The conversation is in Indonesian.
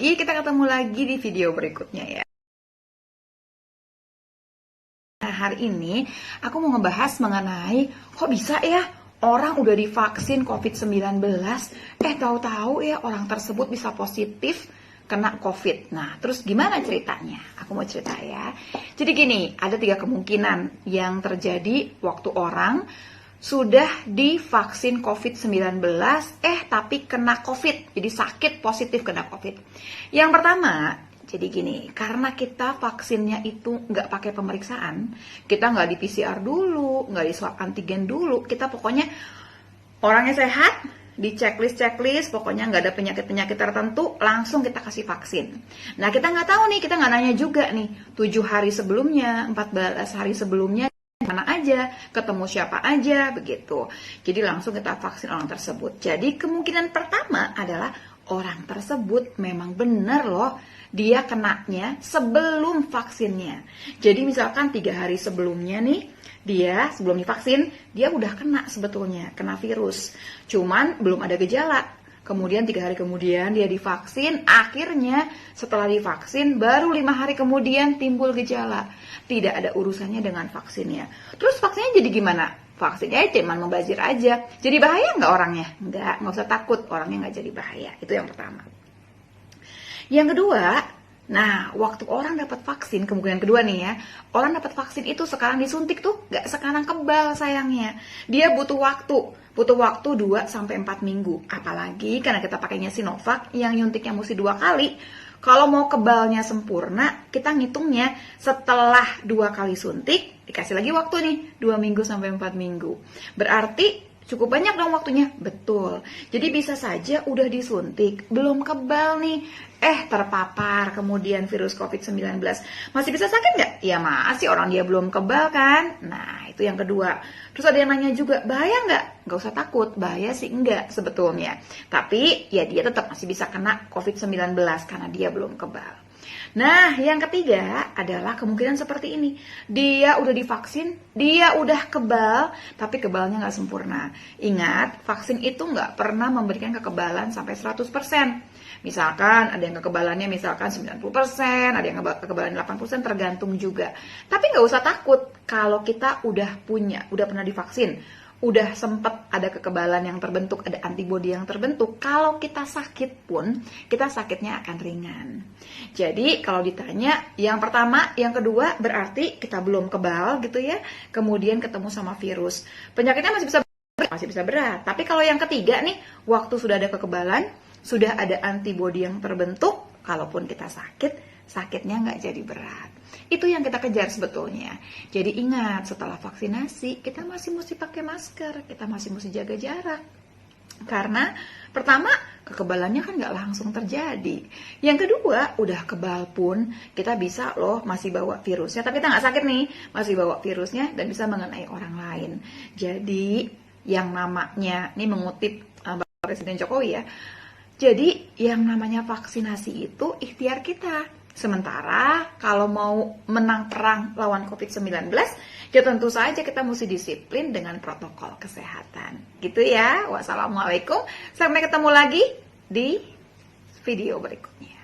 lagi, kita ketemu lagi di video berikutnya ya. Nah, hari ini aku mau ngebahas mengenai kok bisa ya orang udah divaksin COVID-19, tahu-tahu ya orang tersebut bisa positif kena COVID. Nah, terus gimana ceritanya? Aku mau cerita ya. Jadi gini, ada 3 kemungkinan yang terjadi waktu orang sudah divaksin COVID-19, tapi kena COVID. Jadi sakit positif kena COVID. Yang pertama, jadi gini, karena kita vaksinnya itu nggak pakai pemeriksaan, kita nggak di PCR dulu, nggak di swab antigen dulu, kita pokoknya orangnya sehat, di checklist, pokoknya nggak ada penyakit-penyakit tertentu, langsung kita kasih vaksin. Nah, kita nggak tahu nih, kita nggak nanya juga nih, 7 hari sebelumnya, 14 hari sebelumnya, mana aja, ketemu siapa aja, begitu. Jadi langsung kita vaksin orang tersebut. Jadi kemungkinan pertama adalah orang tersebut memang benar loh, dia kenanya sebelum vaksinnya. Jadi misalkan 3 hari sebelumnya nih, dia sebelum divaksin, dia udah kena sebetulnya, kena virus. Cuman belum ada gejala. Kemudian 3 hari kemudian dia divaksin, akhirnya setelah divaksin baru 5 hari kemudian timbul gejala. Tidak ada urusannya dengan vaksinnya. Terus vaksinnya jadi gimana? Vaksinnya cuma membazir aja. Jadi bahaya nggak orangnya? Nggak usah takut, orangnya nggak jadi bahaya. Itu yang pertama. Yang kedua, nah waktu orang dapat vaksin, kemungkinan kedua nih ya, orang dapat vaksin itu sekarang disuntik tuh nggak sekarang kebal sayangnya. Dia butuh waktu 2-4 minggu. Apalagi karena kita pakainya Sinovac yang nyuntiknya mesti 2 kali. Kalau mau kebalnya sempurna, kita ngitungnya setelah 2 kali suntik, dikasih lagi waktu nih, 2-4 minggu. Berarti cukup banyak dong waktunya. Betul. Jadi bisa saja udah disuntik, belum kebal nih, terpapar kemudian virus COVID-19. Masih bisa sakit nggak? Ya masih, orang dia belum kebal kan. Nah, itu yang kedua. Terus ada yang nanya juga, bahaya nggak? Nggak usah takut, bahaya sih enggak sebetulnya. Tapi ya dia tetap masih bisa kena COVID-19 karena dia belum kebal. Nah, yang ketiga adalah kemungkinan seperti ini. Dia udah divaksin, dia udah kebal, tapi kebalnya nggak sempurna. Ingat, vaksin itu nggak pernah memberikan kekebalan sampai 100%. Misalkan ada yang kekebalannya misalkan 90%, ada yang kekebalan 80%, tergantung juga. Tapi nggak usah takut kalau kita udah pernah divaksin, udah sempat ada kekebalan yang terbentuk, ada antibodi yang terbentuk. Kalau kita sakit pun, kita sakitnya akan ringan. Jadi kalau ditanya, yang pertama, yang kedua berarti kita belum kebal gitu ya. Kemudian ketemu sama virus. Penyakitnya masih bisa berat. Tapi kalau yang ketiga nih, waktu sudah ada kekebalan, sudah ada antibodi yang terbentuk, kalaupun kita sakitnya nggak jadi berat. Itu yang kita kejar sebetulnya. Jadi ingat, setelah vaksinasi, kita masih mesti pakai masker, kita masih mesti jaga jarak. Karena pertama, kekebalannya kan nggak langsung terjadi. Yang kedua, udah kebal pun, kita bisa loh masih bawa virusnya, tapi kita nggak sakit nih, masih bawa virusnya dan bisa mengenai orang lain. Jadi, yang namanya, ini mengutip Bapak Presiden Jokowi ya, jadi yang namanya vaksinasi itu ikhtiar kita. Sementara kalau mau menang perang lawan COVID-19, ya tentu saja kita mesti disiplin dengan protokol kesehatan. Gitu ya. Wassalamualaikum. Sampai ketemu lagi di video berikutnya.